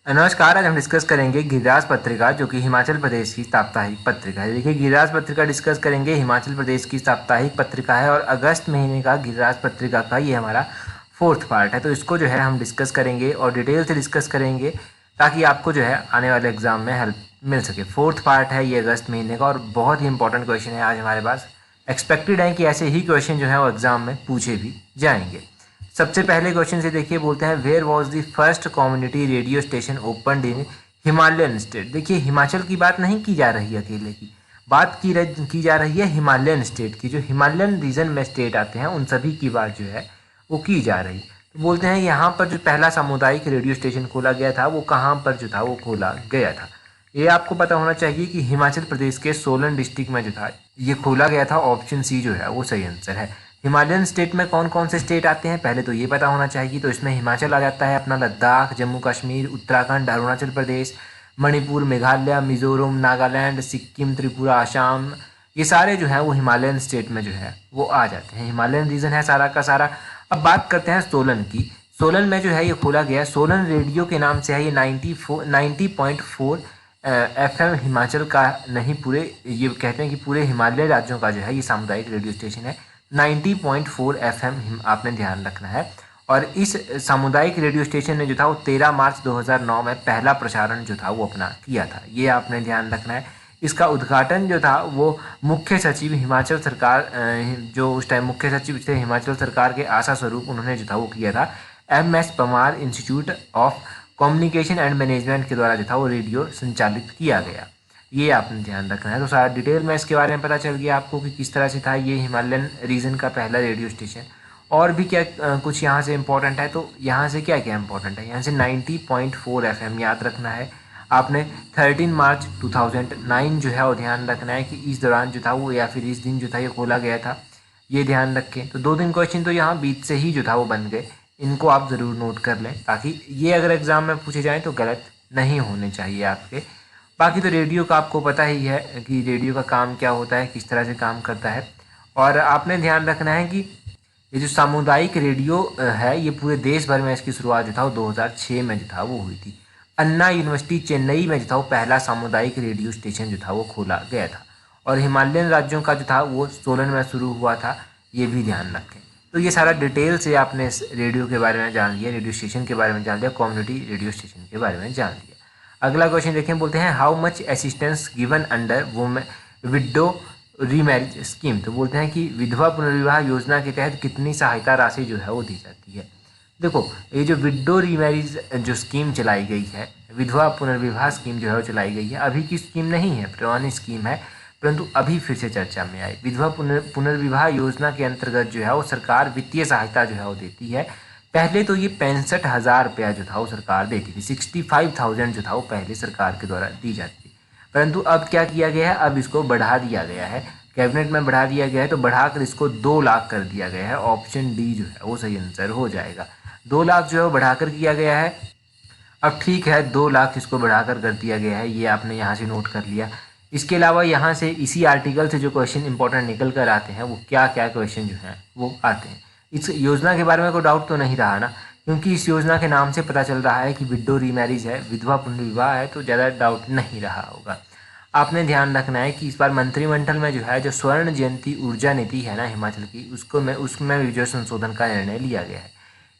नमस्कार। आज हम डिस्कस करेंगे गिरिराज पत्रिका, जो कि हिमाचल प्रदेश की साप्ताहिक पत्रिका है। देखिए, गिरिराज पत्रिका डिस्कस करेंगे, हिमाचल प्रदेश की साप्ताहिक पत्रिका है और अगस्त महीने का गिरिराज पत्रिका का ये हमारा फोर्थ पार्ट है। तो इसको जो है हम डिस्कस करेंगे और डिटेल से डिस्कस करेंगे ताकि आपको जो है आने वाले एग्जाम में हेल्प मिल सके। फोर्थ पार्ट है ये अगस्त महीने का और बहुत ही इंपॉर्टेंट क्वेश्चन है आज हमारे पास। एक्सपेक्टेड है कि ऐसे ही क्वेश्चन जो है वो एग्जाम में पूछे भी जाएंगे। सबसे पहले क्वेश्चन से देखिए, बोलते हैं where was the first community radio station opened in Himalayan state. देखिए, हिमाचल की बात नहीं की जा रही है अकेले की, बात की जा रही है हिमालयन स्टेट की। जो हिमालयन रीजन में स्टेट आते हैं उन सभी की बात जो है वो की जा रही। तो बोलते हैं यहाँ पर जो पहला सामुदायिक रेडियो स्टेशन खोला गया था वो कहाँ पर जो था वो खोला गया था। ये आपको पता होना चाहिए कि हिमाचल प्रदेश के सोलन डिस्ट्रिक्ट में जो था ये खोला गया था। ऑप्शन सी जो है वो सही आंसर है। हिमालयन स्टेट में कौन कौन से स्टेट आते हैं पहले तो ये पता होना चाहिए। तो इसमें हिमाचल आ जाता है, अपना लद्दाख, जम्मू कश्मीर, उत्तराखंड, अरुणाचल प्रदेश, मणिपुर, मेघालय, मिजोरम, नागालैंड, सिक्किम, त्रिपुरा, आसाम, ये सारे जो हैं वो हिमालयन स्टेट में जो है वो आ जाते हैं। हिमालयन रीजन है सारा का सारा। अब बात करते हैं सोलन की। सोलन में जो है ये खोला गया, सोलन रेडियो के नाम से है ये। 90.4 FM हिमाचल का नहीं, पूरे ये कहते हैं कि पूरे हिमालय राज्यों का जो है ये सामुदायिक रेडियो स्टेशन है। 90.4 FM आपने ध्यान रखना है। और इस सामुदायिक रेडियो स्टेशन ने जो था वो 13 मार्च 2009 में पहला प्रसारण जो था वो अपना किया था। ये आपने ध्यान रखना है। इसका उद्घाटन जो था वो मुख्य सचिव हिमाचल सरकार, जो उस टाइम मुख्य सचिव थे हिमाचल सरकार के आशा स्वरूप, उन्होंने जो था वो किया था। MS Parmar institute of communication and management के द्वारा जो था वो रेडियो संचालित किया गया। ये आपने ध्यान रखना है। तो सारा डिटेल में इसके बारे में पता चल गया आपको कि किस तरह से था ये हिमालयन रीजन का पहला रेडियो स्टेशन। और भी क्या कुछ यहाँ से इम्पोर्टेंट है, तो यहाँ से क्या क्या इम्पोर्टेंट है, यहाँ से 90.4 FM याद रखना है आपने। 13 मार्च 2009 जो है वो ध्यान रखना है कि इस दौरान जो था वो, या फिर इस दिन जो था ये खोला गया था, ये ध्यान रखें। तो 2 दिन क्वेश्चन तो यहाँ बीच से ही जो था वो बन गए, इनको आप ज़रूर नोट कर लें ताकि ये अगर एग्ज़ाम में पूछे जाएँ तो गलत नहीं होने चाहिए आपके। बाकी तो रेडियो का आपको पता ही है कि रेडियो का काम क्या होता है, किस तरह से काम करता है। और आपने ध्यान रखना है कि ये जो सामुदायिक रेडियो है ये पूरे देश भर में इसकी शुरुआत जो था वो 2006 में जो था वो हुई थी। अन्ना यूनिवर्सिटी चेन्नई में जो था वो पहला सामुदायिक रेडियो स्टेशन जो था वो खोला गया था। और हिमालयन राज्यों का जो था वो सोलन में शुरू हुआ था, ये भी ध्यान रखें। तो ये सारा डिटेल से आपने इस रेडियो के बारे में जान लिया, रेडियो स्टेशन के बारे में जान लिया, कम्युनिटी रेडियो स्टेशन के बारे में जान लिया। अगला क्वेश्चन देखें, बोलते हैं how much assistance given under women window remarriage scheme. तो बोलते हैं कि विधवा पुनर्विवाह योजना के तहत कितनी सहायता राशि जो है वो दी जाती है। देखो, ये जो विडो रीमैरिज जो स्कीम चलाई गई है, विधवा पुनर्विवाह स्कीम जो है वो चलाई गई है, अभी की स्कीम नहीं है, पुरानी स्कीम है, परंतु अभी फिर से चर्चा में आई। विधवा पुनर्विवाह योजना के अंतर्गत जो है वो सरकार वित्तीय सहायता जो है वो देती है। पहले तो ये 65,000 रुपया जो था वो सरकार देती थी, 65,000 जो था वो पहले सरकार के द्वारा दी जाती थी। परंतु अब क्या किया गया है, अब इसको बढ़ा दिया गया है, कैबिनेट में बढ़ा दिया गया है। तो बढ़ाकर इसको 2 लाख कर दिया गया है। ऑप्शन डी जो है वो सही आंसर हो जाएगा। 2 लाख जो है वो बढ़ाकर किया गया है। अब ठीक है, 2 लाख इसको बढ़ाकर कर दिया गया है, ये आपने यहाँ से नोट कर लिया। इसके अलावा यहाँ से इसी आर्टिकल से जो क्वेश्चन इंपॉर्टेंट निकल कर आते हैं वो क्या क्या क्वेश्चन जो हैं वो आते हैं। इस योजना के बारे में कोई डाउट तो नहीं रहा ना, क्योंकि इस योजना के नाम से पता चल रहा है कि विडो रीमैरिज है, विधवा पुनर्विवाह है, तो ज़्यादा डाउट नहीं रहा होगा। आपने ध्यान रखना है कि इस बार मंत्रिमंडल में जो है जो स्वर्ण जयंती ऊर्जा नीति है ना हिमाचल की, उसमें भी जो संशोधन का निर्णय लिया गया है।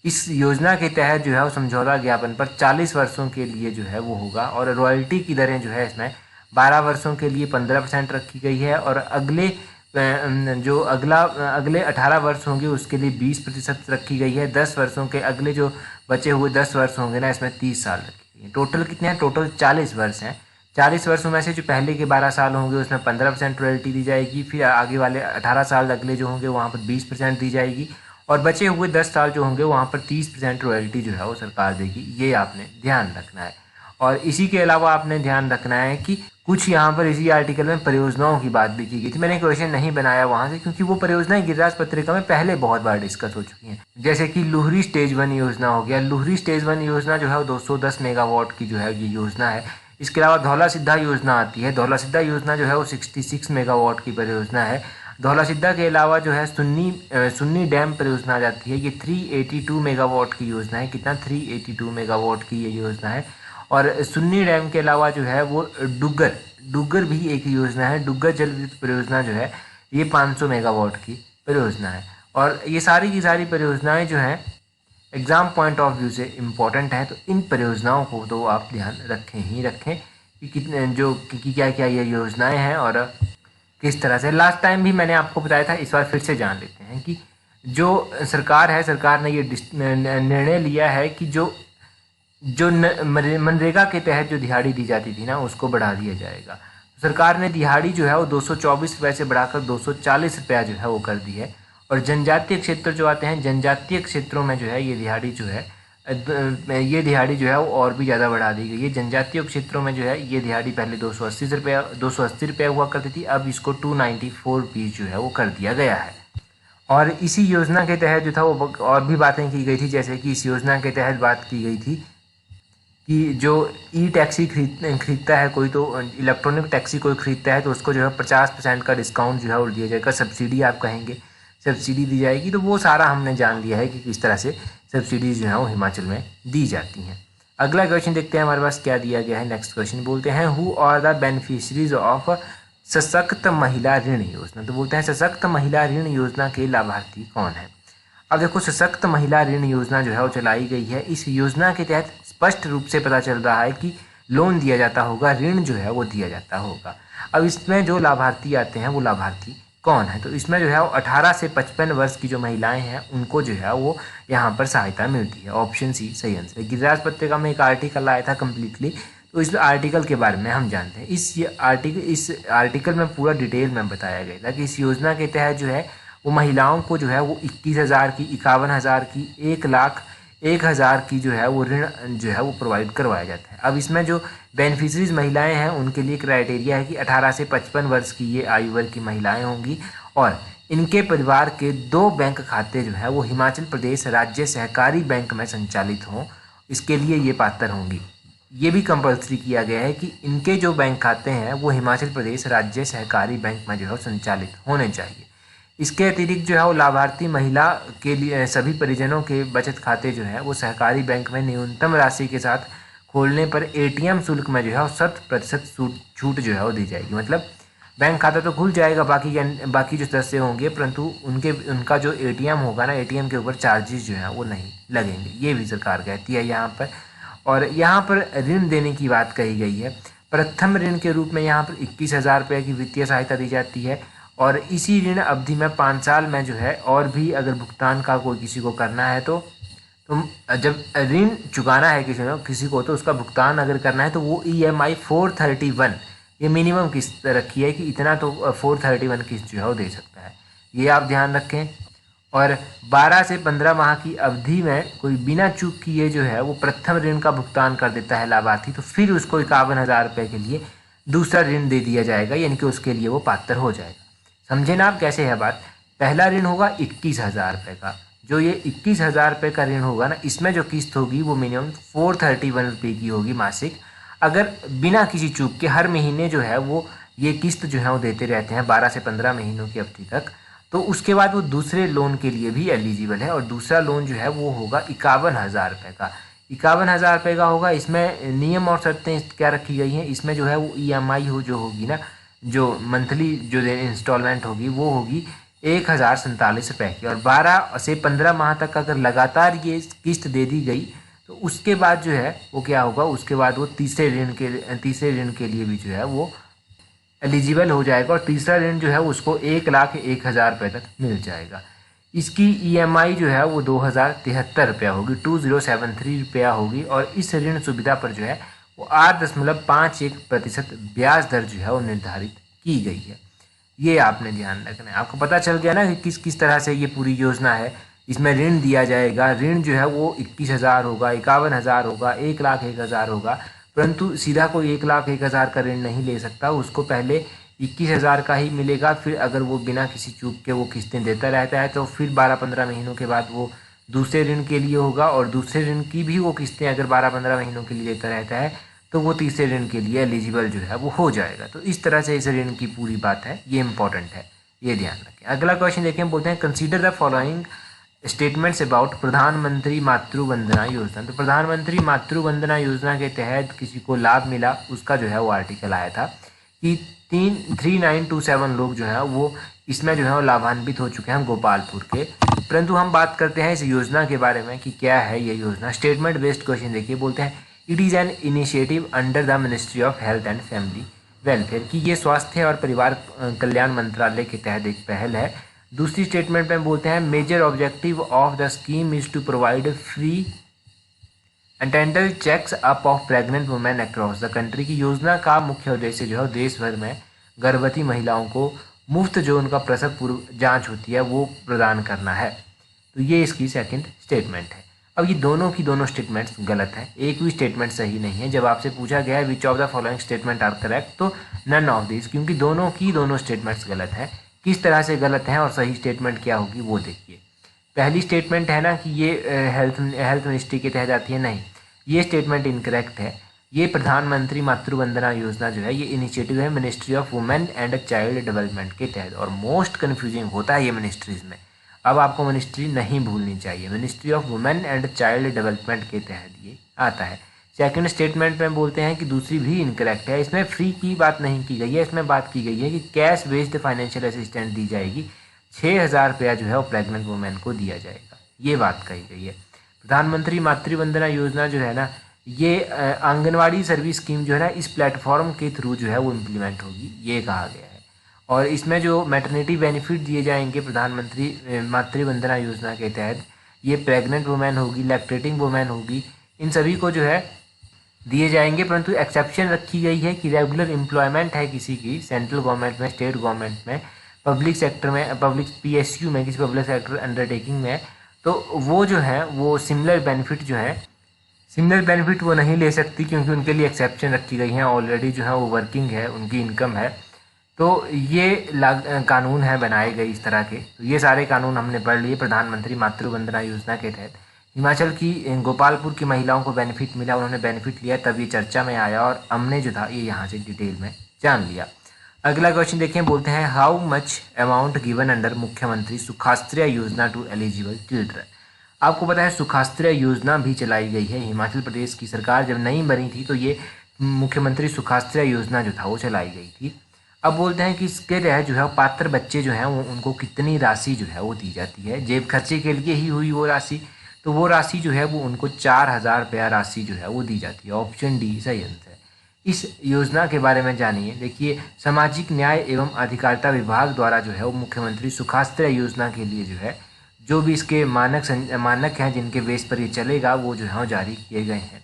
इस योजना के तहत जो है वो समझौता ज्ञापन पर 40 वर्षों के लिए जो है वो होगा। और रॉयल्टी की दरें जो है इसमें 12 वर्षों के लिए 15% रखी गई है, और अगले 18 वर्ष होंगे उसके लिए 20% रखी गई है। 10 वर्षों के अगले जो बचे हुए 10 वर्ष होंगे ना, इसमें 30 साल रखी गई है। टोटल कितने हैं, टोटल 40 वर्ष हैं। 40 वर्षों में से जो पहले के 12 साल होंगे उसमें 15% रॉयल्टी दी जाएगी, फिर आगे वाले 18 साल अगले जो होंगे वहाँ पर 20% दी जाएगी, और बचे हुए 10 साल जो होंगे वहाँ पर 30% रॉयल्टी जो है वो सरकार देगी। ये आपने ध्यान रखना है। और इसी के अलावा आपने ध्यान रखना है कि कुछ यहाँ पर इसी आर्टिकल में परियोजनाओं की बात भी की गई थी। मैंने क्वेश्चन नहीं बनाया वहाँ से, क्योंकि वो परियोजनाएं गिरिराज पत्रिका में पहले बहुत बार डिस्कस हो चुकी हैं। जैसे कि लुहरी स्टेज 1 योजना हो गया। लुहरी स्टेज 1 योजना जो है वो 210 मेगावाट की जो है ये योजना है। इसके अलावा धौला सिद्धा योजना आती है। धौला सिद्धा योजना जो है वो 66 मेगावाट की परियोजना है। धौला सिद्धा के अलावा जो है सुन्नी डैम परियोजना आ जाती है, ये 382 मेगावाट की योजना है। कितना, 382 मेगावाट की ये योजना है। और सुन्नी डैम के अलावा जो है वो डुग्गर भी एक योजना है। डुग्गर जल विद्युत परियोजना जो है ये 500 मेगावाट की परियोजना है। और ये सारी की सारी परियोजनाएं जो हैं एग्ज़ाम पॉइंट ऑफ व्यू से इम्पॉर्टेंट हैं, तो इन परियोजनाओं को तो आप ध्यान रखें ही रखें कि कितने जो कि क्या क्या ये योजनाएं हैं और किस तरह से। लास्ट टाइम भी मैंने आपको बताया था, इस बार फिर से जान लेते हैं कि जो सरकार है, सरकार ने ये निर्णय लिया है कि जो मनरेगा के तहत जो दिहाड़ी दी जाती थी ना, उसको बढ़ा दिया जाएगा। सरकार ने दिहाड़ी जो है वो 224 रुपये से बढ़ाकर 240 रुपया जो है वो कर दी है। और जनजातीय क्षेत्र जो आते हैं, जनजातीय क्षेत्रों में जो है ये दिहाड़ी जो है वो और भी ज़्यादा बढ़ा दी गई है। जनजातीय क्षेत्रों में जो है ये दिहाड़ी पहले 280 रुपये हुआ करती थी, अब इसको 294 रुपीज़ जो है वो कर दिया गया है। और इसी योजना के तहत जो था वो और भी बातें की गई थी, जैसे कि इस योजना के तहत बात की गई थी कि जो ई टैक्सी खरीदता है कोई, तो इलेक्ट्रॉनिक टैक्सी कोई खरीदता है तो उसको जो है 50% का डिस्काउंट जो है वो दिया जाएगा, सब्सिडी आप कहेंगे, सब्सिडी दी जाएगी। तो वो सारा हमने जान लिया है कि किस तरह से सब्सिडीज जो है वो हिमाचल में दी जाती हैं। अगला क्वेश्चन देखते हैं हमारे पास क्या दिया गया है। नेक्स्ट क्वेश्चन बोलते हैं who are the beneficiaries of Sashakt Mahila ऋण योजना। तो बोलते हैं सशक्त महिला ऋण योजना के लाभार्थी कौन है। अब देखो, सशक्त महिला ऋण योजना जो है वो चलाई गई है। इस योजना के तहत स्पष्ट रूप से पता चल रहा है कि लोन दिया जाता होगा, ऋण जो है वो दिया जाता होगा। अब इसमें जो लाभार्थी आते हैं वो लाभार्थी कौन है, तो इसमें जो है वो 18 से 55 वर्ष की जो महिलाएं हैं उनको जो है वो यहाँ पर सहायता मिलती है। ऑप्शन सी सही आंसर है। गिरिराज पत्रिका में एक आर्टिकल आया था कम्प्लीटली, तो इस आर्टिकल के बारे में हम जानते हैं। इस आर्टिकल में पूरा डिटेल में बताया गया था कि इस योजना के तहत जो है वो महिलाओं को जो है वो 21,000 की, 51,000 की, 1,01,000 की जो है वो ऋण जो है वो प्रोवाइड करवाया जाता है। अब इसमें जो बेनिफिशरीज महिलाएं हैं उनके लिए क्राइटेरिया है कि 18 से 55 वर्ष की ये आयु वर्ग की महिलाएं होंगी और इनके परिवार के 2 बैंक खाते जो है वो हिमाचल प्रदेश राज्य सहकारी बैंक में संचालित हों, इसके लिए ये पात्र होंगी। ये भी कंपलसरी किया गया है कि इनके जो बैंक खाते हैं वो हिमाचल प्रदेश राज्य सहकारी बैंक में जो है संचालित होने चाहिए। इसके अतिरिक्त जो है वो लाभार्थी महिला के लिए सभी परिजनों के बचत खाते जो है वो सहकारी बैंक में न्यूनतम राशि के साथ खोलने पर एटीएम शुल्क में जो है 100% छूट जो है वो दी जाएगी। मतलब बैंक खाता तो खुल जाएगा, बाकी जो सदस्य होंगे, परंतु उनका जो एटीएम होगा ना, एटीएम के ऊपर चार्जेस जो है वो नहीं लगेंगे, ये भी सरकार कहती है यहाँ पर। और यहाँ पर ऋण देने की बात कही गई है। प्रथम ऋण के रूप में यहाँ पर 21,000 रुपये की वित्तीय सहायता दी जाती है और इसी ऋण अवधि में 5 साल में जो है और भी अगर भुगतान का कोई किसी को करना है तो जब ऋण चुकाना है किसी को तो उसका भुगतान अगर करना है तो वो EMI 431 ये मिनिमम किस्त रखी है कि इतना तो 431 किस्त जो है वो दे सकता है, ये आप ध्यान रखें। और 12 से 15 माह की अवधि में कोई बिना चूक किए जो है वो प्रथम ऋण का भुगतान कर देता है लाभार्थी, तो फिर उसको 51,000 रुपये के लिए दूसरा ऋण दे दिया जाएगा, यानी कि उसके लिए वो पात्र हो जाएगा। समझे ना आप कैसे है बात। पहला ऋण होगा 21,000 रुपये का, जो ये 21,000 रुपये का ऋण होगा ना, इसमें जो किस्त होगी वो मिनिमम 431 रुपये की होगी मासिक। अगर बिना किसी चूक के हर महीने जो है वो ये किस्त जो है वो देते रहते हैं 12 से 15 महीनों की अवधि तक, तो उसके बाद वो दूसरे लोन के लिए भी एलिजिबल है। और दूसरा लोन जो है वो होगा 51,000 रुपये का। 51,000 रुपये का होगा। इसमें नियम और शर्तें क्या रखी गई हैं, इसमें जो है वो EMI जो होगी ना, जो मंथली जो इंस्टॉलमेंट होगी वो होगी 1,047 रुपये की। और 12 से 15 माह तक अगर लगातार ये किस्त दे दी गई तो उसके बाद जो है वो क्या होगा, उसके बाद वो तीसरे ऋण के लिए भी जो है वो एलिजिबल हो जाएगा और तीसरा ऋण जो है उसको 1,01,000 रुपये तक मिल जाएगा। इसकी EMI जो है वो 2,073 रुपया होगी, 2,073 रुपया होगी। और इस ऋण सुविधा पर जो है वो 8.51% ब्याज दर जो है वो निर्धारित की गई है। ये आपने ध्यान रखना है। आपको पता चल गया ना कि किस किस तरह से ये पूरी योजना है। इसमें ऋण दिया जाएगा, ऋण जो है वो 21,000 होगा, 51,000 होगा, 1,01,000 होगा, परंतु सीधा कोई 1,01,000 का ऋण नहीं ले सकता, उसको पहले 21,000 का ही मिलेगा। फिर अगर वो बिना किसी चूक के वो किस्तें देता रहता है तो फिर 12-15 महीनों के बाद वो दूसरे ऋण के लिए होगा और दूसरे ऋण की भी वो किस्तें अगर 12-15 महीनों के लिए देता रहता है तो वो तीसरे ऋण के लिए एलिजिबल जो है वो हो जाएगा। तो इस तरह से इस ऋण की पूरी बात है, ये इंपॉर्टेंट है, ये ध्यान रखें। अगला क्वेश्चन देखें, बोलते हैं consider the following statements about प्रधानमंत्री मातृ वंदना योजना। तो प्रधानमंत्री मातृ वंदना योजना के तहत किसी को लाभ मिला, उसका जो है वो आर्टिकल आया था कि 3927 लोग जो है वो इसमें जो है वो लाभान्वित हो चुके हैं गोपालपुर के। परंतु हम बात करते हैं इस योजना के बारे में कि क्या है ये योजना। स्टेटमेंट बेस्ड क्वेश्चन देखिए, बोलते हैं it is an initiative under the ministry of health and family welfare, कि ये स्वास्थ्य और परिवार कल्याण मंत्रालय के तहत एक पहल है। दूसरी स्टेटमेंट में बोलते हैं major objective of the scheme is to provide free antenatal checks up of pregnant women across the country, की योजना का मुख्य उद्देश्य जो है देश भर में गर्भवती महिलाओं को मुफ्त जो उनका प्रसव पूर्व जांच होती है वो प्रदान करना है। तो ये इसकी सेकंड स्टेटमेंट है। अब ये दोनों की दोनों स्टेटमेंट्स गलत है, एक भी स्टेटमेंट सही नहीं है। जब आपसे पूछा गया है which of the following statement are correct, तो नन ऑफ दिस, क्योंकि दोनों की दोनों स्टेटमेंट्स गलत हैं। किस तरह से गलत हैं और सही स्टेटमेंट क्या होगी वो देखिए। पहली स्टेटमेंट है ना कि ये हेल्थ मिनिस्ट्री के तहत आती है, नहीं, ये स्टेटमेंट इनकरेक्ट है। ये प्रधानमंत्री मातृ वंदना योजना जो है ये इनिशिएटिव है ministry of women and child development के तहत, और मोस्ट कन्फ्यूजिंग होता है ये मिनिस्ट्रीज में। अब आपको मिनिस्ट्री नहीं भूलनी चाहिए, ministry of women and child development के तहत ये आता है। सेकंड स्टेटमेंट में बोलते हैं कि दूसरी भी इनकरेक्ट है, इसमें फ्री की बात नहीं की गई है, इसमें बात की गई है कि कैश बेस्ड फाइनेंशियल असिस्टेंस दी जाएगी, 6,000 रुपया जो है वो प्रेग्नेंट वुमेन को दिया जाएगा, ये बात कही गई है। प्रधानमंत्री मातृ वंदना योजना जो है ना ये आंगनवाड़ी सर्विस स्कीम जो है ना इस प्लेटफॉर्म के थ्रू जो है वो इम्प्लीमेंट होगी, ये कहा गया है। और इसमें जो मैटरनिटी बेनिफिट दिए जाएंगे प्रधानमंत्री मातृ वंदना योजना के तहत, ये प्रेग्नेंट वुमेन होगी, लैक्टेटिंग वुमेन होगी, इन सभी को जो है दिए जाएंगे। परंतु एक्सेप्शन रखी गई है कि रेगुलर एम्प्लॉयमेंट है किसी की सेंट्रल गवर्नमेंट में, स्टेट गवर्नमेंट में, पब्लिक सेक्टर में, पब्लिक PSU में, किसी पब्लिक सेक्टर अंडरटेकिंग में, तो वो जो है वो सिमिलर बेनिफिट वो नहीं ले सकती, क्योंकि उनके लिए एक्सेप्शन रखी गई हैं। ऑलरेडी जो है वो वर्किंग है, उनकी इनकम है, तो ये कानून है बनाए गए इस तरह के। तो ये सारे कानून हमने पढ़ लिए प्रधानमंत्री मातृ वंदना योजना के तहत। हिमाचल की गोपालपुर की महिलाओं को बेनिफिट मिला, उन्होंने बेनिफिट लिया, तब ये चर्चा में आया और हमने जो था ये यहाँ से डिटेल में जान लिया। अगला क्वेश्चन देखें, बोलते हैं how much amount given under मुख्यमंत्री सुखाश्रय योजना टू एलिजिबल चिल्ड्रन। आपको पता है सुखाश्रय योजना भी चलाई गई है, हिमाचल प्रदेश की सरकार जब नई बनी थी तो ये मुख्यमंत्री सुखाश्रय योजना जो था वो चलाई गई थी। अब बोलते हैं कि इसके तहत जो है पात्र बच्चे जो हैं वो उनको कितनी राशि जो है वो दी जाती है, जेब खर्चे के लिए ही हुई वो राशि, तो वो राशि जो है वो उनको 4,000 रुपया राशि जो है वो दी जाती है। ऑप्शन डी सही आंसर है। इस योजना के बारे में जानिए। देखिए, सामाजिक न्याय एवं अधिकारिता विभाग द्वारा जो है वो मुख्यमंत्री सुखाश्रय योजना के लिए जो है जो भी इसके मानक हैं जिनके बेस पर ये चलेगा वो जो है वो जारी किए गए हैं।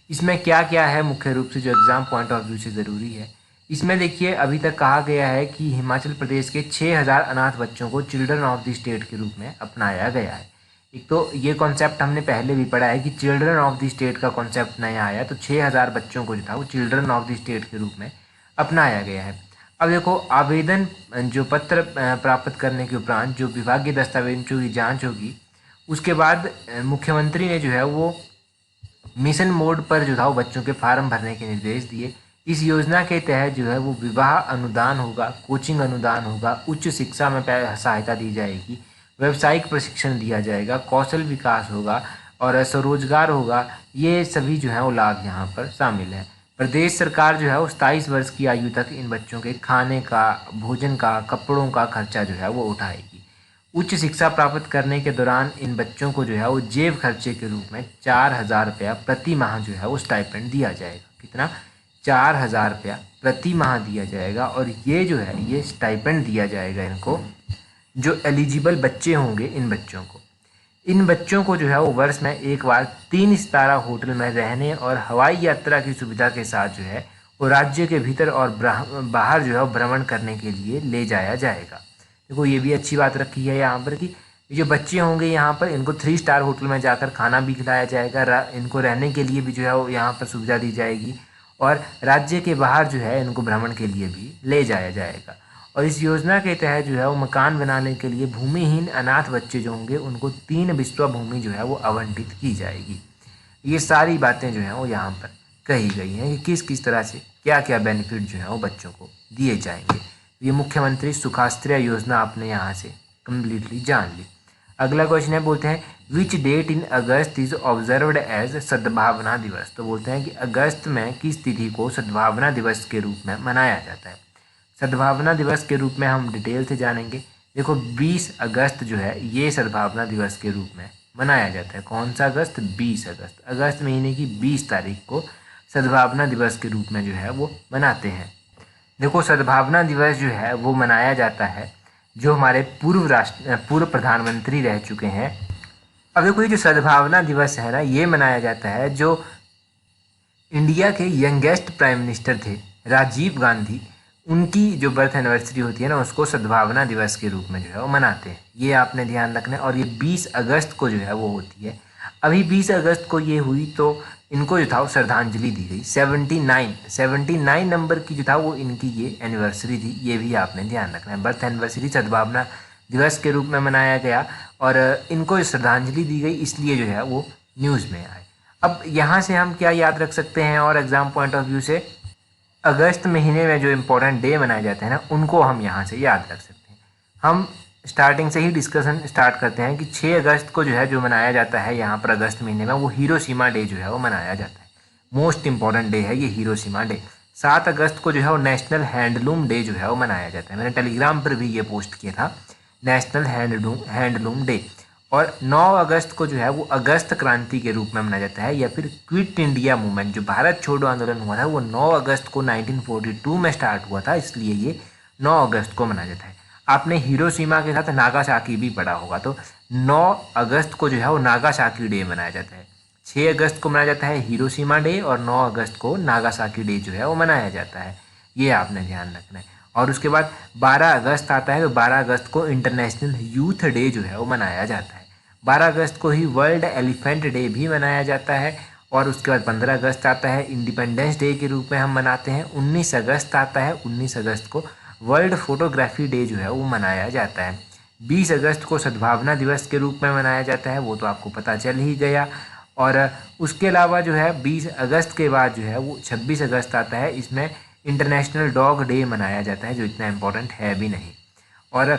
इसमें क्या क्या है मुख्य रूप से जो एग्ज़ाम पॉइंट ऑफ व्यू से ज़रूरी है, इसमें देखिए अभी तक कहा गया है कि हिमाचल प्रदेश के 6,000 अनाथ बच्चों को चिल्ड्रन ऑफ द स्टेट के रूप में अपनाया गया है। एक तो ये कॉन्सेप्ट हमने पहले भी पढ़ा है कि चिल्ड्रन ऑफ द स्टेट का कॉन्सेप्ट नया आया, तो 6,000 बच्चों को जो था वो चिल्ड्रन ऑफ द स्टेट के रूप में अपनाया गया है। अब देखो, आवेदन जो पत्र प्राप्त करने के उपरांत जो विभागीय दस्तावेजों की जांच होगी, उसके बाद मुख्यमंत्री ने जो है वो मिशन मोड पर जो था वो बच्चों के फार्म भरने के निर्देश दिए। इस योजना के तहत जो है वो विवाह अनुदान होगा, कोचिंग अनुदान होगा, उच्च शिक्षा में सहायता दी जाएगी, व्यावसायिक प्रशिक्षण दिया जाएगा, कौशल विकास होगा और स्वरोजगार होगा। ये सभी जो है वो लाभ यहाँ पर शामिल है। प्रदेश सरकार जो है वो 27 वर्ष की आयु तक इन बच्चों के खाने का, भोजन का, कपड़ों का खर्चा जो है वो उठाएगी। उच्च शिक्षा प्राप्त करने के दौरान इन बच्चों को जो है वो जेब खर्चे के रूप में 4,000 रुपया प्रति माह जो है वो स्टाइपेंड दिया जाएगा। कितना? 4,000 रुपया प्रति माह दिया जाएगा। और ये जो है ये स्टाइपेंड दिया जाएगा इनको, जो एलिजिबल बच्चे होंगे इन बच्चों को जो है वो वर्ष में एक बार 3 सितारा होटल में रहने और हवाई यात्रा की सुविधा के साथ जो है वो राज्य के भीतर और बाहर जो है भ्रमण करने के लिए ले जाया जाएगा। देखो, ये भी अच्छी बात रखी है यहाँ पर कि जो बच्चे होंगे यहाँ पर इनको 3 स्टार होटल में जाकर खाना भी खिलाया जाएगा, इनको रहने के लिए भी जो है वो यहाँ पर सुविधा दी जाएगी और राज्य के बाहर जो है इनको भ्रमण के लिए भी ले जाया जाएगा। और इस योजना के तहत जो है वो मकान बनाने के लिए भूमिहीन अनाथ बच्चे जो होंगे उनको 3 बिस्वा भूमि जो है वो आवंटित की जाएगी। ये सारी बातें जो हैं वो यहाँ पर कही गई हैं कि किस किस तरह से क्या क्या बेनिफिट जो है वो बच्चों को दिए जाएंगे। ये मुख्यमंत्री सुखाश्रय योजना आपने यहाँ से कम्प्लीटली जान ली। अगला क्वेश्चन है, बोलते हैं which date in August is observed as Sadbhavana Diwas. तो बोलते हैं कि अगस्त में किस तिथि को सद्भावना दिवस के रूप में मनाया जाता है। सद्भावना दिवस के रूप में हम डिटेल से जानेंगे। देखो 20 अगस्त जो है ये सद्भावना दिवस के रूप में मनाया जाता है। कौन सा अगस्त? 20 अगस्त। अगस्त महीने की 20 तारीख को सद्भावना दिवस के रूप में जो है वो मनाते हैं। देखो सद्भावना दिवस जो है वो मनाया जाता है जो हमारे पूर्व प्रधानमंत्री रह चुके हैं। अब देखो ये जो सद्भावना दिवस है ना, ये मनाया जाता है जो इंडिया के यंगेस्ट प्राइम मिनिस्टर थे राजीव गांधी, उनकी जो बर्थ एनिवर्सरी होती है ना, उसको सद्भावना दिवस के रूप में जो है वो मनाते हैं। ये आपने ध्यान रखना है। और ये 20 अगस्त को जो है वो होती है। अभी 20 अगस्त को ये हुई तो इनको जो था वो श्रद्धांजलि दी गई। 79 नंबर की जो था वो इनकी ये एनिवर्सरी थी। ये भी आपने ध्यान रखना है। बर्थ एनिवर्सरी सद्भावना दिवस के रूप में मनाया गया और इनको श्रद्धांजलि दी गई, इसलिए जो है वो न्यूज़ में आए। अब यहाँ से हम क्या याद रख सकते हैं और एग्ज़ाम पॉइंट ऑफ व्यू से अगस्त महीने में जो इम्पोर्टेंट डे मनाए जाते हैं ना, उनको हम यहाँ से याद रख सकते हैं। हम स्टार्टिंग से ही डिस्कशन स्टार्ट करते हैं कि 6 अगस्त को जो है जो मनाया जाता है यहाँ पर अगस्त महीने में, वो हिरोशिमा डे जो है वो मनाया जाता है। मोस्ट इम्पॉर्टेंट डे है ये हिरोशिमा डे। 7 अगस्त को जो है वो नेशनल हैंडलूम डे जो है वो मनाया जाता है। मैंने टेलीग्राम पर भी ये पोस्ट किया था, नेशनल हैंडलूम डे। और 9 अगस्त को जो है वो अगस्त क्रांति के रूप में मनाया जाता है, या फिर क्विट इंडिया मूवमेंट, जो भारत छोड़ो आंदोलन हुआ था वो 9 अगस्त को 1942 में स्टार्ट हुआ था, इसलिए ये 9 अगस्त को मनाया जाता है। आपने हिरोशिमा के साथ नागासाकी भी पढ़ा होगा, तो 9 अगस्त को जो है वो नागासाकी डे मनाया जाता है। 6 अगस्त को मनाया जाता है हिरोशिमा डे और 9 अगस्त को नागासाकी डे जो है वो मनाया जाता है। ये आपने ध्यान रखना है। और उसके बाद 12 अगस्त आता है, तो 12 अगस्त को इंटरनेशनल यूथ डे जो है वो मनाया जाता है। 12 अगस्त को ही वर्ल्ड एलिफेंट डे भी मनाया जाता है। और उसके बाद 15 अगस्त आता है, इंडिपेंडेंस डे के रूप में हम मनाते हैं। 19 अगस्त आता है, 19 अगस्त को वर्ल्ड फोटोग्राफी डे जो है वो मनाया जाता है। 20 अगस्त को सद्भावना दिवस के रूप में मनाया जाता है, वो तो आपको पता चल ही गया। और उसके अलावा जो है 20 अगस्त के बाद जो है वो 26 अगस्त आता है, इसमें इंटरनेशनल डॉग डे मनाया जाता है, जो इतना इम्पोर्टेंट है भी नहीं। और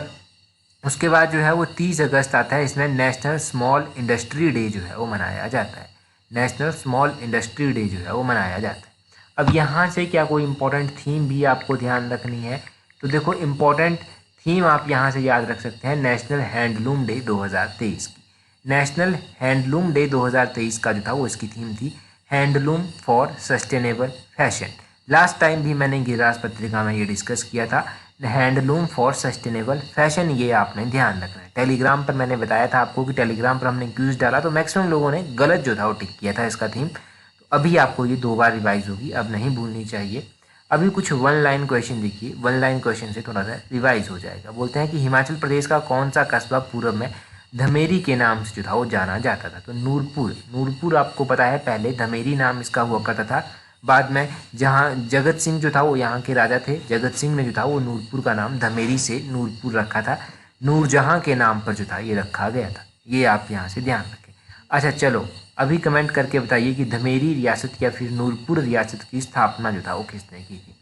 उसके बाद जो है वो 30 अगस्त आता है, इसमें नेशनल स्मॉल इंडस्ट्री डे जो है वो मनाया जाता है। नेशनल स्मॉल इंडस्ट्री डे जो है वो मनाया जाता है। अब यहाँ से क्या कोई इम्पोर्टेंट थीम भी आपको ध्यान रखनी है, तो देखो इम्पोर्टेंट थीम आप यहाँ से याद रख सकते हैं नेशनल हैंडलूम डे 2023 की। नेशनल हैंडलूम डे 2023 का जो था वो इसकी थीम थी handloom for sustainable fashion. Last time भी मैंने गिरिराज पत्रिका में ये डिस्कस किया था, हैंडलूम फॉर सस्टेनेबल फैशन। ये आपने ध्यान रखना है। टेलीग्राम पर मैंने बताया था आपको कि टेलीग्राम पर हमने क्यूज डाला तो मैक्सिमम लोगों ने गलत जो था वो टिक किया था इसका थीम। तो अभी आपको ये 2 बार रिवाइज होगी, अब नहीं भूलनी चाहिए। अभी कुछ 1 लाइन क्वेश्चन देखिए, 1 लाइन क्वेश्चन से थोड़ा सा रिवाइज हो जाएगा। बोलते हैं कि हिमाचल प्रदेश का कौन सा कस्बा पूर्व में धमेरी के नाम से जो था वो जाना जाता था? तो नूरपुर आपको पता है, पहले धमेरी नाम इसका हुआ करता था। बाद में जहाँ जगत सिंह जो था वो यहाँ के राजा थे, जगत सिंह ने जो था वो नूरपुर का नाम धमेरी से नूरपुर रखा था। नूरजहाँ के नाम पर जो था ये रखा गया था। ये आप यहाँ से ध्यान रखें। अच्छा चलो, अभी कमेंट करके बताइए कि धमेरी रियासत या फिर नूरपुर रियासत की स्थापना जो था वो किसने की थी?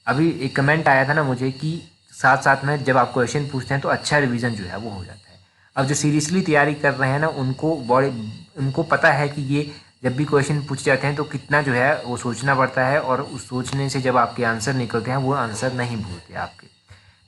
अभी एक कमेंट आया था ना मुझे कि साथ साथ में जब आप क्वेश्चन पूछते हैं तो अच्छा रिवीजन जो है वो हो जाता है। अब जो सीरियसली तैयारी कर रहे हैं ना, उनको पता है कि ये जब भी क्वेश्चन पूछे जाते हैं तो कितना जो है वो सोचना पड़ता है, और उस सोचने से जब आपके आंसर निकलते हैं वो आंसर नहीं भूलते आपके।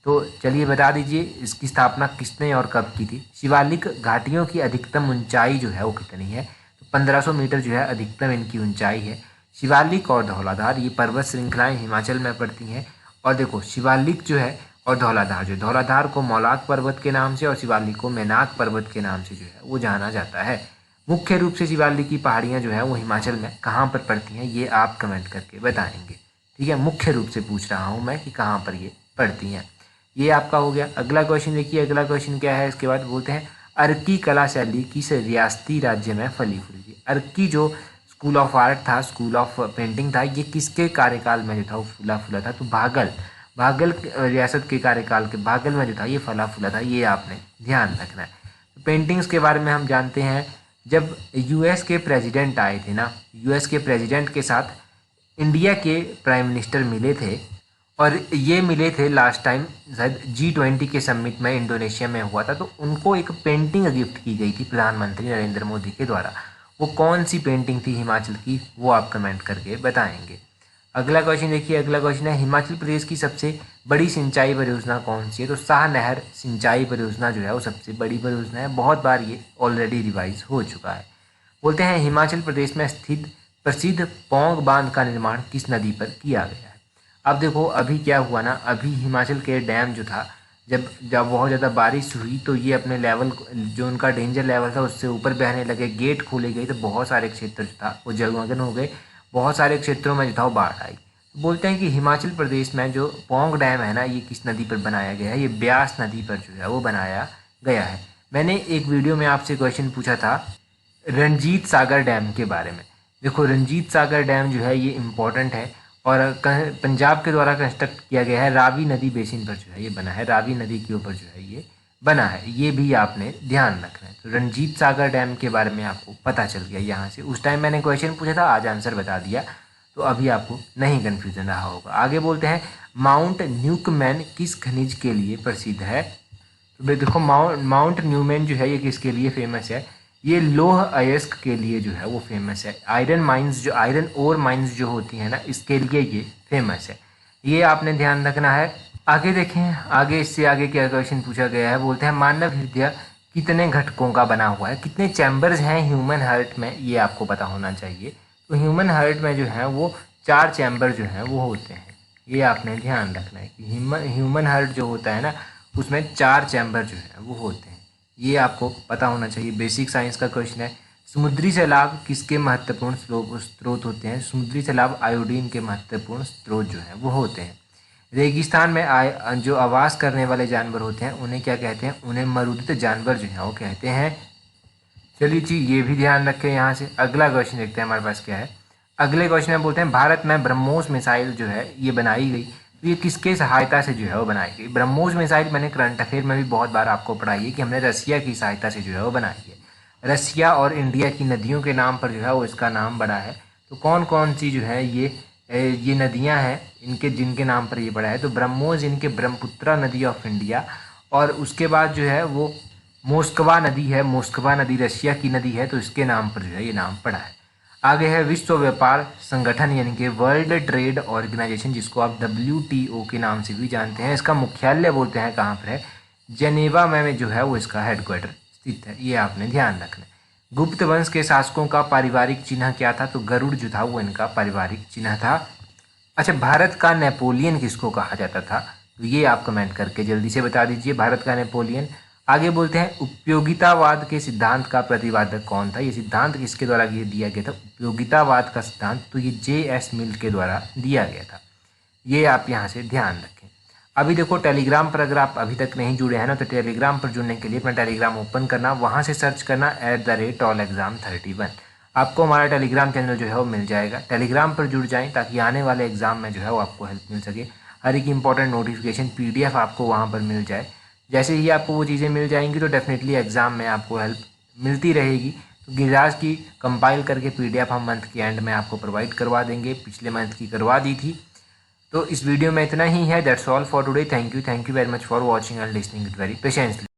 तो चलिए बता दीजिए इसकी स्थापना किसने और कब की थी? शिवालिक घाटियों की अधिकतम ऊंचाई जो है वो कितनी है? तो 1500 मीटर जो है अधिकतम इनकी ऊंचाई है। शिवालिक और धौलाधार ये पर्वत श्रृंखलाएँ हिमाचल में पड़ती हैं। और देखो शिवालिक जो है और धौलाधार को मौलाक पर्वत के नाम से और शिवालिक को मैनाक पर्वत के नाम से जो है वो जाना जाता है। मुख्य रूप से शिवालिक की पहाड़ियाँ जो है वो हिमाचल में कहाँ पर पड़ती हैं, ये आप कमेंट करके बताएंगे। ठीक है, मुख्य रूप से पूछ रहा हूँ मैं कि कहाँ पर ये पड़ती हैं। ये आपका हो गया। अगला क्वेश्चन देखिए, अगला क्वेश्चन क्या है? इसके बाद बोलते हैं अर्की कला शैली किस रियासती राज्य में फली फूली थी? अर्की जो स्कूल ऑफ आर्ट था, स्कूल ऑफ पेंटिंग था, ये किसके कार्यकाल में जो था वो फूला फूला था? तो भागल रियासत के कार्यकाल के भागल में जो था ये फला फूला था। ये आपने ध्यान रखना है। पेंटिंग्स के बारे में हम जानते हैं, जब यूएस के प्रेसिडेंट आए थे ना, यूएस के प्रेसिडेंट के साथ इंडिया के प्राइम मिनिस्टर मिले थे और ये मिले थे लास्ट टाइम शायद G20 के समिट में इंडोनेशिया में हुआ था, तो उनको एक पेंटिंग गिफ्ट की गई थी प्रधानमंत्री नरेंद्र मोदी के द्वारा। वो कौन सी पेंटिंग थी हिमाचल की, वो आप कमेंट करके बताएंगे। अगला क्वेश्चन देखिए, अगला क्वेश्चन है हिमाचल प्रदेश की सबसे बड़ी सिंचाई परियोजना कौन सी है। तो शाह नहर सिंचाई परियोजना जो है वो सबसे बड़ी परियोजना है, बहुत बार ये ऑलरेडी रिवाइज हो चुका है। बोलते हैं हिमाचल प्रदेश में स्थित प्रसिद्ध पौंग बांध का निर्माण किस नदी पर किया गया है। अब देखो अभी क्या हुआ ना, अभी हिमाचल के डैम जो था, जब बहुत ज़्यादा बारिश हुई तो ये अपने लेवल जो उनका डेंजर लेवल था उससे ऊपर बहने लगे, गेट खोले गए तो बहुत सारे क्षेत्र जो था वो जलमग्न हो गए, बहुत सारे क्षेत्रों में जो था वो बाढ़ आई। बोलते हैं कि हिमाचल प्रदेश में जो पौंग डैम है ना, ये किस नदी पर बनाया गया है, ये ब्यास नदी पर जो है वो बनाया गया है। मैंने एक वीडियो में आपसे क्वेश्चन पूछा था रंजीत सागर डैम के बारे में। देखो रंजीत सागर डैम जो है ये इम्पोर्टेंट है और पंजाब के द्वारा कंस्ट्रक्ट किया गया है, रावी नदी बेसिन पर जो है ये बना है, रावी नदी के ऊपर जो है ये बना है, ये भी आपने ध्यान रखना है। तो रंजीत सागर डैम के बारे में आपको पता चल गया यहाँ से। उस टाइम मैंने क्वेश्चन पूछा था, आज आंसर बता दिया, तो अभी आपको नहीं कन्फ्यूजन रहा होगा। आगे बोलते हैं माउंट न्यूकमैन किस खनिज के लिए प्रसिद्ध है। तो भाई देखो माउंट न्यूमैन जो है ये किसके लिए फेमस है, ये लौह अयस्क के लिए जो है वो फेमस है। आयरन माइंस जो आयरन ओर माइंस जो होती हैं ना, इसके लिए ये फेमस है, ये आपने ध्यान रखना है। आगे देखें, आगे इससे आगे क्या क्वेश्चन पूछा गया है। बोलते हैं मानव हृदय कितने घटकों का बना हुआ है, कितने चैम्बर्स हैं ह्यूमन हार्ट में, ये आपको पता होना चाहिए। तो ह्यूमन हार्ट में जो है वो 4 चैम्बर जो हैं वो होते हैं, ये आपने ध्यान रखना है कि ह्यूमन हार्ट जो होता है ना उसमें 4 चैम्बर जो है वो होते हैं, ये आपको पता होना चाहिए। बेसिक साइंस का क्वेश्चन है। समुद्री सैलाब किसके महत्वपूर्ण स्रोत होते हैं। समुद्री सैलाब आयोडीन के महत्वपूर्ण स्रोत जो हैं वो होते हैं। रेगिस्तान में जो आवास करने वाले जानवर होते हैं उन्हें क्या कहते हैं, उन्हें मरूदित जानवर जो हैं वो कहते हैं। चलिए जी, ये भी ध्यान रखें। यहाँ से अगला क्वेश्चन देखते हैं हमारे पास क्या है। अगले क्वेश्चन में बोलते हैं भारत में ब्रह्मोस मिसाइल जो है ये बनाई गई, तो ये किसके सहायता से जो है वो बनाई गई। ब्रह्मोस मिसाइल मैंने करंट अफेयर में भी बहुत बार आपको पढ़ाई है कि हमने रसिया की सहायता से जो है वो बनाई है। रसिया और इंडिया की नदियों के नाम पर जो है वो इसका नाम पड़ा है। तो कौन कौन सी जो है ये नदियां हैं इनके जिनके नाम पर ये पड़ा है। तो ब्रह्मोस इनके ब्रह्मपुत्रा नदी ऑफ इंडिया, और उसके बाद जो है वो मोस्कवा नदी है, मोस्कवा नदी रशिया की नदी है, तो इसके नाम पर जो है ये नाम पड़ा है। आगे है विश्व व्यापार संगठन यानी कि वर्ल्ड ट्रेड ऑर्गेनाइजेशन, जिसको आप WTO के नाम से भी जानते हैं। इसका मुख्यालय बोलते हैं कहाँ पर है, जेनेवा में जो है वो इसका हेडक्वार्टर स्थित है, ये आपने ध्यान रखना है। गुप्त वंश के शासकों का पारिवारिक चिन्ह क्या था। तो गरुड़ जो था वो इनका पारिवारिक चिन्ह था। अच्छा, भारत का नेपोलियन किसको कहा जाता था, तो ये आप कमेंट करके जल्दी से बता दीजिए, भारत का नेपोलियन। आगे बोलते हैं उपयोगितावाद के सिद्धांत का प्रतिपादक कौन था। ये सिद्धांत किसके द्वारा दिया गया था, उपयोगितावाद का सिद्धांत, तो ये JS मिल के द्वारा दिया गया था, ये आप यहाँ से ध्यान रखें। अभी देखो टेलीग्राम पर अगर आप अभी तक नहीं जुड़े हैं ना, तो टेलीग्राम पर जुड़ने के लिए अपना टेलीग्राम ओपन करना, वहाँ से सर्च करना @allexam31। आपको हमारा टेलीग्राम चैनल जो है वो मिल जाएगा। टेलीग्राम पर जुड़ जाएं ताकि आने वाले एग्ज़ाम में जो है वो आपको हेल्प मिल सके। हर एक इंपॉर्टेंट नोटिफिकेशन PDF आपको वहाँ पर मिल जाए। जैसे ही आपको वो चीज़ें मिल जाएंगी तो डेफिनेटली एग्ज़ाम में आपको हेल्प मिलती रहेगी। तो गिरिराज की कंपाइल करके PDF हम मंथ के एंड में आपको प्रोवाइड करवा देंगे, पिछले मंथ की करवा दी थी। तो इस वीडियो में इतना ही है। That's all for today. Thank you very much for watching and listening it very patiently.